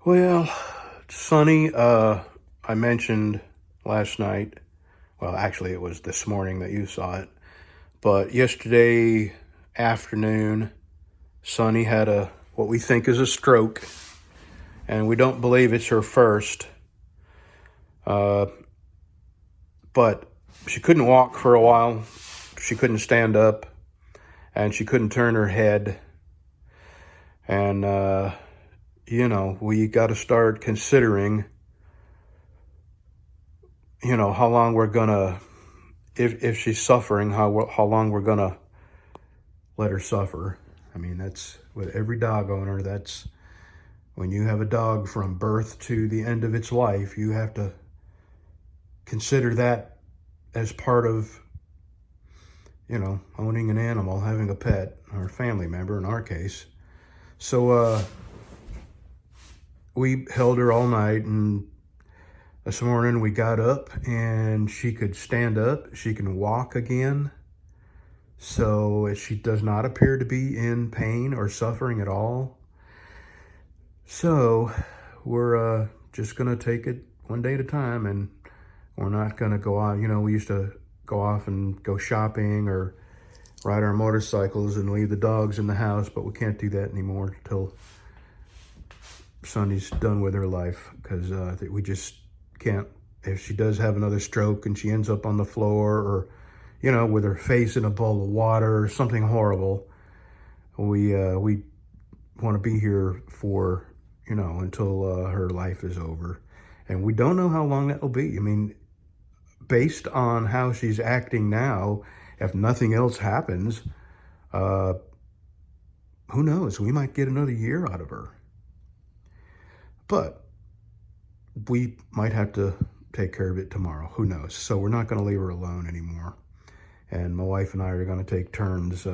Well, Sonny, I mentioned last night, well, actually, it was this morning that you saw it, but yesterday afternoon, Sonny had what we think is a stroke, and we don't believe it's her first, uh, but she couldn't walk for a while. She couldn't stand up, and she couldn't turn her head. And, we got to start considering, how long we're going to if she's suffering, how long we're gonna let her suffer. I mean, that's with every dog owner. That's when you have a dog from birth to the end of its life, you have to consider that as part of, owning an animal, having a pet, or a family member in our case. So we held her all night, and this morning we got up and she could stand up, she can walk again. So she does not appear to be in pain or suffering at all. So we're just going to take it one day at a time, and we're not going to go out. We used to go off and go shopping or ride our motorcycles and leave the dogs in the house, but we can't do that anymore until Sonny's done with her life, because we just can't. If she does have another stroke and she ends up on the floor, or with her face in a bowl of water or something horrible, we want to be here for, until her life is over. And we don't know how long that will be. I mean, based on how she's acting now, if nothing else happens, who knows? We might get another year out of her. But we might have to take care of it tomorrow. Who knows? So we're not going to leave her alone anymore. And my wife and I are going to take turns.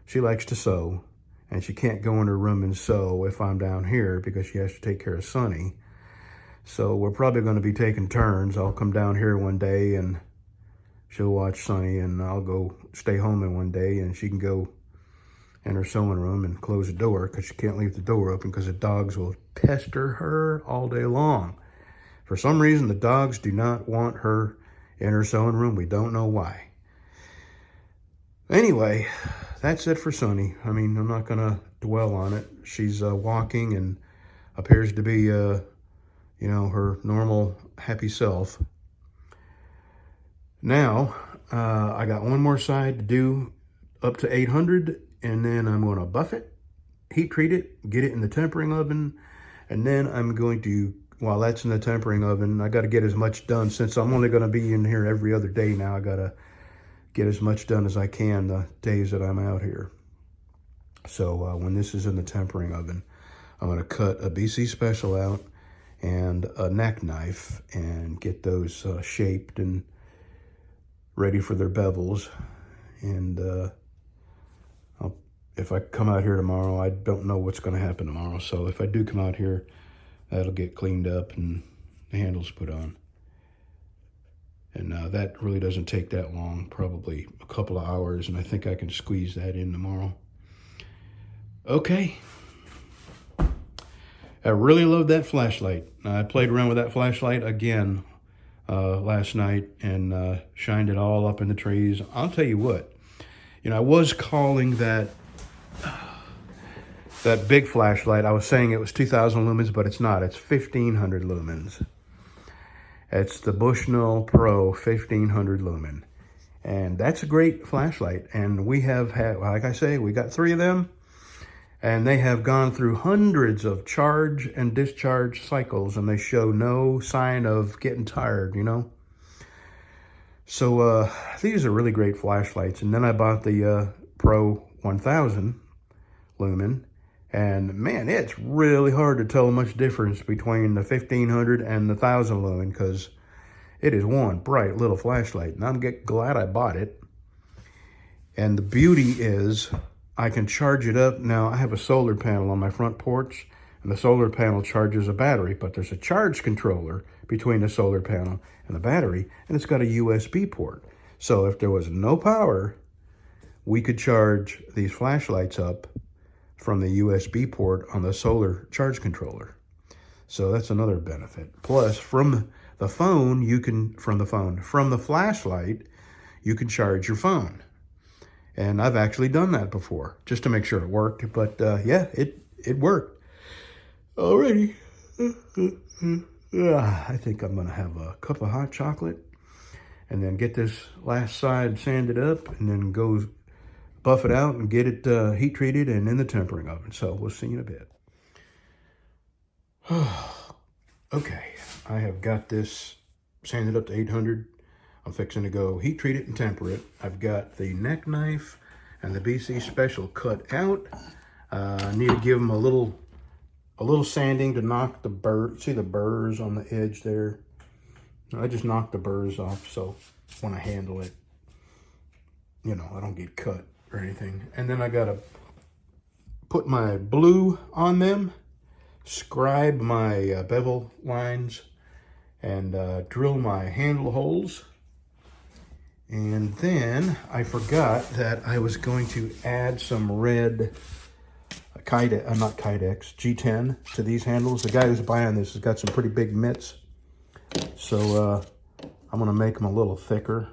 She likes to sew, and she can't go in her room and sew if I'm down here because she has to take care of Sonny. So we're probably going to be taking turns. I'll come down here one day and she'll watch Sonny, and I'll go stay home in one day, and she can go in her sewing room and close the door because she can't leave the door open because the dogs will pester her all day long. For some reason, the dogs do not want her in her sewing room. We don't know why. Anyway, that's it for Sonny. I mean, I'm not going to dwell on it. She's walking and appears to be, her normal happy self. Now, I got one more side to do up to 800, and then I'm going to buff it, heat treat it, get it in the tempering oven, and then I'm going to, while that's in the tempering oven, I got to get as much done. Since I'm only going to be in here every other day now, I got to get as much done as I can the days that I'm out here. So when this is in the tempering oven, I'm going to cut a BC Special out and a neck knife and get those shaped and ready for their bevels. And if I come out here tomorrow, I don't know what's going to happen tomorrow. So if I do come out here, that'll get cleaned up and the handles put on. And that really doesn't take that long, probably a couple of hours, and I think I can squeeze that in tomorrow. Okay. I really love that flashlight. I played around with that flashlight again last night and shined it all up in the trees. I'll tell you what, I was calling that big flashlight, I was saying it was 2,000 lumens, but it's not. It's 1,500 lumens. It's the Bushnell Pro 1,500 lumen. And that's a great flashlight. And we have had, like I say, we got 3 of them. And they have gone through hundreds of charge and discharge cycles, and they show no sign of getting tired, So these are really great flashlights. And then I bought the Pro 1000 lumen. And man, it's really hard to tell much difference between the 1,500 and the 1,000 lumen, because it is one bright little flashlight, and I'm glad I bought it. And the beauty is I can charge it up. Now, I have a solar panel on my front porch, and the solar panel charges a battery, but there's a charge controller between the solar panel and the battery, and it's got a USB port. So if there was no power, we could charge these flashlights up from the USB port on the solar charge controller. So that's another benefit. Plus, from the phone, from the flashlight, you can charge your phone. And I've actually done that before, just to make sure it worked. But yeah, it worked. Alrighty. I think I'm gonna have a cup of hot chocolate and then get this last side sanded up and then go buff it out and get it heat treated and in the tempering oven. So we'll see you in a bit. Okay, I have got this sanded up to 800. I'm fixing to go heat treat it and temper it. I've got the neck knife and the BC Special cut out. I need to give them a little sanding to knock the burr. See the burrs on the edge there? I just knocked the burrs off, so when I handle it, you know, I don't get cut or anything. And then I gotta put my blue on them, scribe my bevel lines, and drill my handle holes. And then I forgot that I was going to add some red not Kydex, G10 to these handles. The guy who's buying this has got some pretty big mitts. So I'm gonna make them a little thicker,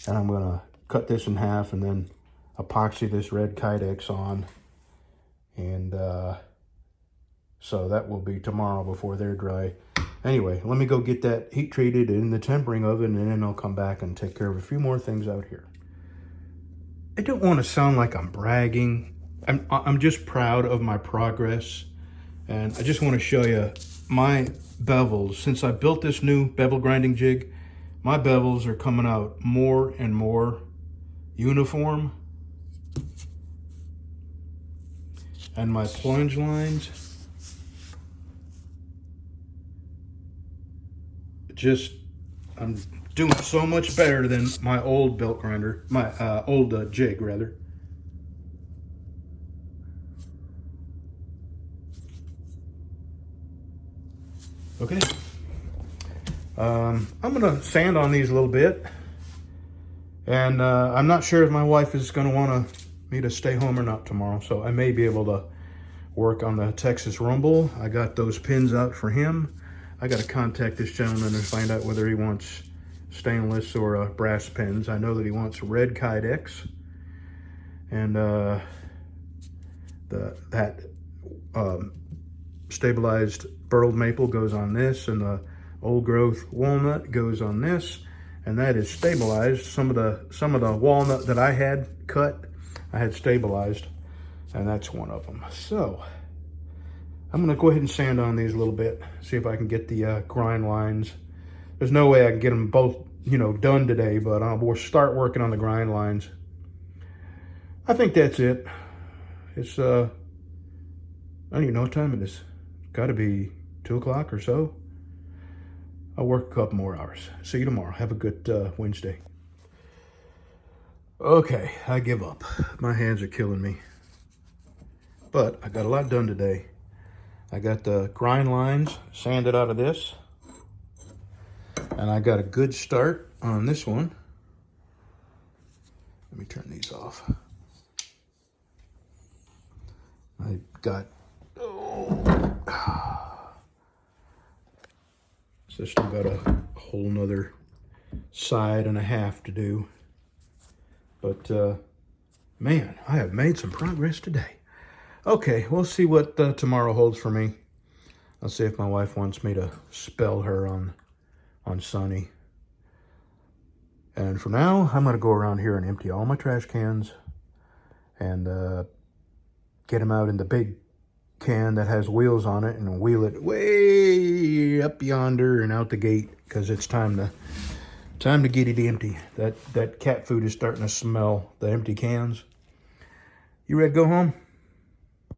and I'm gonna cut this in half and then epoxy this red Kydex on. And so that will be tomorrow before they're dry. Anyway, let me go get that heat treated in the tempering oven, and then I'll come back and take care of a few more things out here. I don't want to sound like I'm bragging. I'm just proud of my progress, and I just want to show you my bevels. Since I built this new bevel grinding jig, my bevels are coming out more and more uniform, and my plunge lines I'm doing so much better than my old belt grinder, my old jig rather. Okay, I'm gonna sand on these a little bit, and I'm not sure if my wife is gonna want me to stay home or not tomorrow, so I may be able to work on the Texas Rumble. I got those pins out for him. I got to contact this gentleman and find out whether he wants stainless or brass pins. I know that he wants red Kydex, and that stabilized burled maple goes on this, and the old growth walnut goes on this, and that is stabilized. Some of the walnut that I had cut, I had stabilized, and that's one of them. So I'm gonna go ahead and sand on these a little bit, see if I can get the grind lines. There's no way I can get them both, you know, done today, but we'll start working on the grind lines. I think that's it. It's I don't even know what time it is. Got to be 2 o'clock or so. I'll work a couple more hours. See you tomorrow. Have a good Wednesday. Okay, I give up. My hands are killing me. But I got a lot done today. I got the grind lines sanded out of this, and I got a good start on this one. Let me turn these off. I got, so still got a whole nother side and a half to do. But man, I have made some progress today. Okay, we'll see what tomorrow holds for me. I'll see if my wife wants me to spell her on Sunny. And for now, I'm going to go around here and empty all my trash cans and get them out in the big can that has wheels on it and wheel it way up yonder and out the gate, because it's time to get it empty. That cat food is starting to smell, the empty cans. You ready to go home?